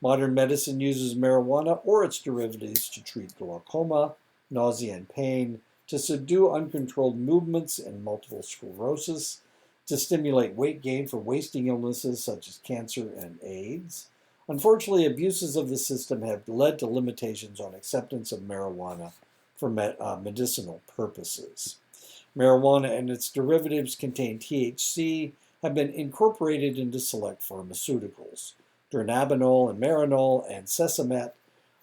Modern medicine uses marijuana or its derivatives to treat glaucoma, nausea and pain, to subdue uncontrolled movements and multiple sclerosis, to stimulate weight gain for wasting illnesses such as cancer and AIDS, Unfortunately, abuses of the system have led to limitations on acceptance of marijuana for medicinal purposes. Marijuana and its derivatives contain THC, have been incorporated into select pharmaceuticals. Dronabinol and Marinol and Sesamet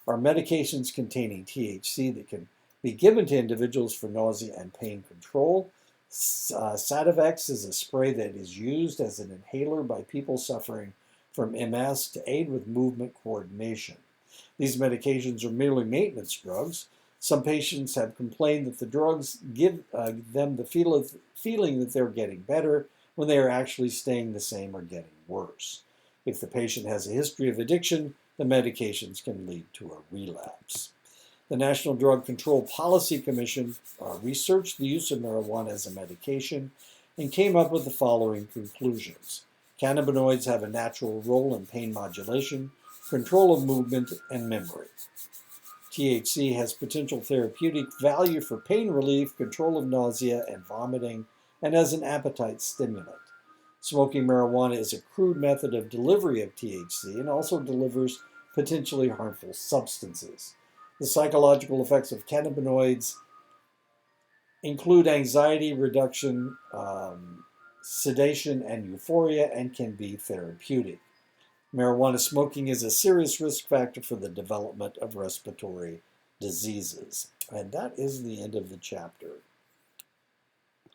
are medications containing THC that can be given to individuals for nausea and pain control. Sativex is a spray that is used as an inhaler by people suffering from MS to aid with movement coordination. These medications are merely maintenance drugs. Some patients have complained that the drugs give them the feeling that they're getting better when they are actually staying the same or getting worse. If the patient has a history of addiction, the medications can lead to a relapse. The National Drug Control Policy Commission researched the use of marijuana as a medication and came up with the following conclusions. Cannabinoids have a natural role in pain modulation, control of movement, and memory. THC has potential therapeutic value for pain relief, control of nausea and vomiting, and as an appetite stimulant. Smoking marijuana is a crude method of delivery of THC and also delivers potentially harmful substances. The psychological effects of cannabinoids include anxiety reduction, sedation, and euphoria, and can be therapeutic. Marijuana smoking is a serious risk factor for the development of respiratory diseases. And that is the end of the chapter.